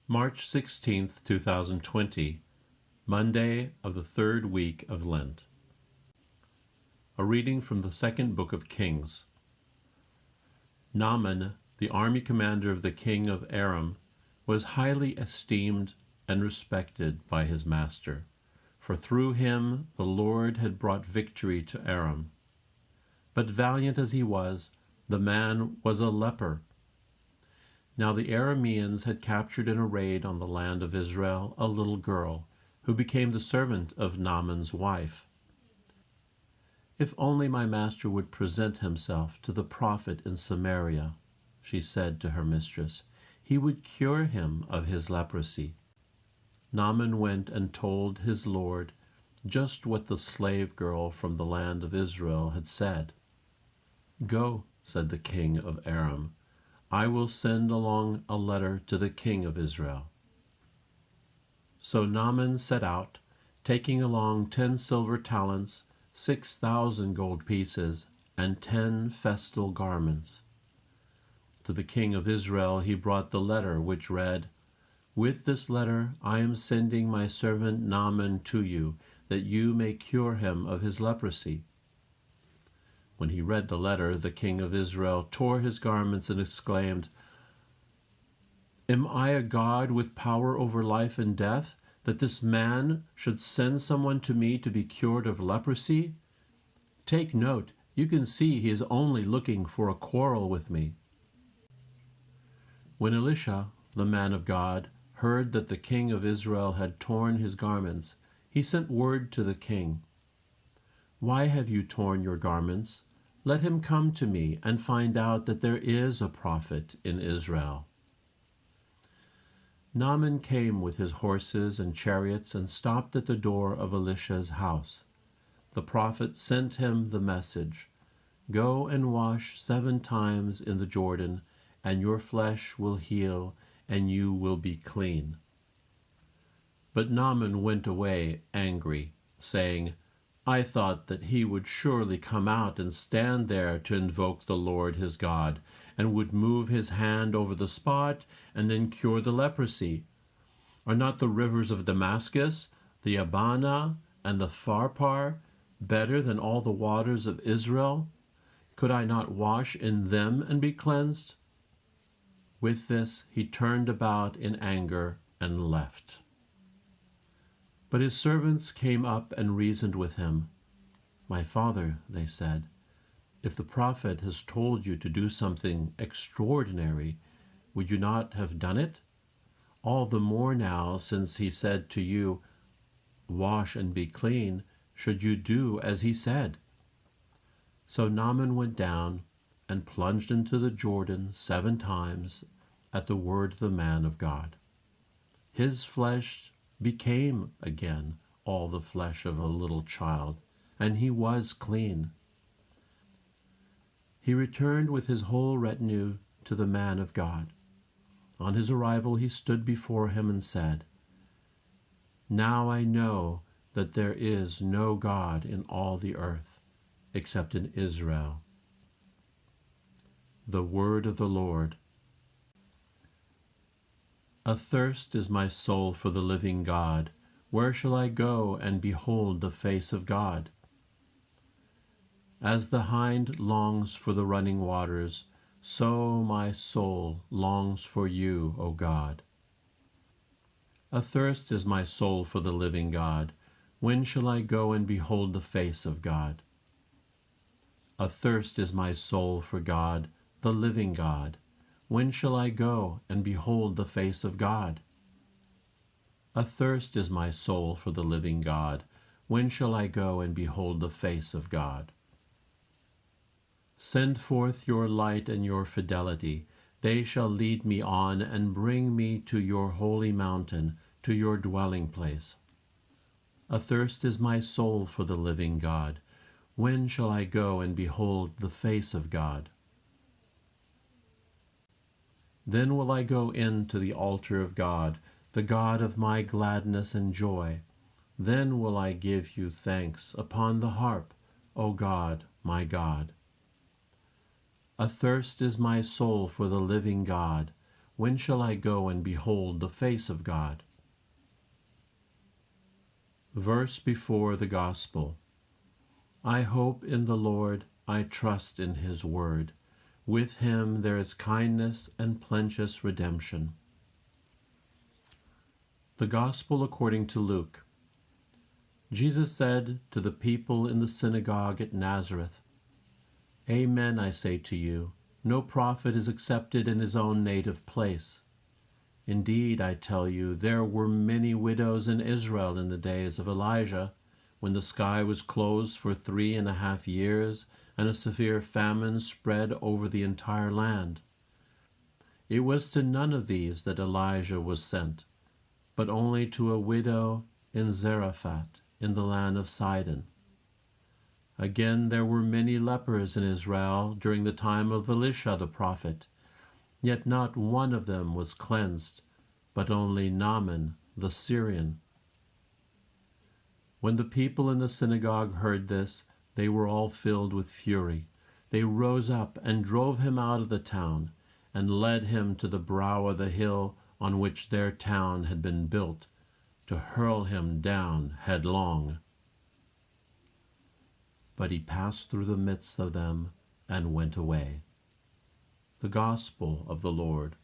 March 16th, 2020, Monday of the third week of Lent. A reading from the second book of Kings. Naaman, the army commander of the king of Aram, was highly esteemed and respected by his master, for through him the Lord had brought victory to Aram. But valiant as he was, the man was a leper. Now the Arameans had captured in a raid on the land of Israel a little girl, who became the servant of Naaman's wife. "If only my master would present himself to the prophet in Samaria," she said to her mistress, "he would cure him of his leprosy." Naaman went and told his lord just what the slave girl from the land of Israel had said. "Go," said the king of Aram, "I will send along a letter to the king of Israel." So Naaman set out, taking along 10 silver talents, 6,000 gold pieces, and 10 festal garments. To the king of Israel he brought the letter, which read, "With this letter I am sending my servant Naaman to you, that you may cure him of his leprosy." When he read the letter, the king of Israel tore his garments and exclaimed, "Am I a God with power over life and death, that this man should send someone to me to be cured of leprosy? Take note, you can see he is only looking for a quarrel with me." When Elisha, the man of God, heard that the king of Israel had torn his garments, he sent word to the king, "Why have you torn your garments? Let him come to me and find out that there is a prophet in Israel." Naaman came with his horses and chariots and stopped at the door of Elisha's house. The prophet sent him the message, "Go and wash 7 times in the Jordan, and your flesh will heal, and you will be clean." But Naaman went away angry, saying, "I thought that he would surely come out and stand there to invoke the Lord his God, and would move his hand over the spot and then cure the leprosy. Are not the rivers of Damascus, the Abana, and the Pharpar better than all the waters of Israel? Could I not wash in them and be cleansed?" With this he turned about in anger and left. But his servants came up and reasoned with him. "My father," they said, "if the prophet has told you to do something extraordinary, would you not have done it? All the more now, since he said to you, 'Wash and be clean,' should you do as he said." So Naaman went down and plunged into the Jordan 7 times at the word of the man of God. His flesh became again all the flesh of a little child, and he was clean. He returned with his whole retinue to the man of God. On his arrival he stood before him and said, "Now I know that there is no God in all the earth, except in Israel." The word of the Lord. Athirst is my soul for the living God. Where shall I go and behold the face of God? As the hind longs for the running waters, so my soul longs for you, O God. Athirst is my soul for the living God. When shall I go and behold the face of God? Athirst is my soul for God, the living God. When shall I go and behold the face of God? Athirst is my soul for the living God. When shall I go and behold the face of God? Send forth your light and your fidelity. They shall lead me on and bring me to your holy mountain, to your dwelling place. Athirst is my soul for the living God. When shall I go and behold the face of God? Then will I go in to the altar of God, the God of my gladness and joy. Then will I give you thanks upon the harp, O God, my God. Athirst is my soul for the living God. when shall I go and behold the face of God? Verse before the Gospel. I hope in the Lord, I trust in his word. With him there is kindness and plenteous redemption. The Gospel according to Luke. Jesus said to the people in the synagogue at Nazareth, Amen, I say to you, no prophet is accepted in his own native place. Indeed, I tell you, there were many widows in Israel in the days of Elijah, when the sky was closed for 3.5 years, and a severe famine spread over the entire land. It was to none of these that Elijah was sent, but only to a widow in Zarephath, in the land of Sidon. Again, there were many lepers in Israel during the time of Elisha the prophet, yet not one of them was cleansed, but only Naaman the Syrian. When the people in the synagogue heard this, they were all filled with fury. They rose up and drove him out of the town, and led him to the brow of the hill on which their town had been built, to hurl him down headlong. But he passed through the midst of them and went away. The Gospel of the Lord.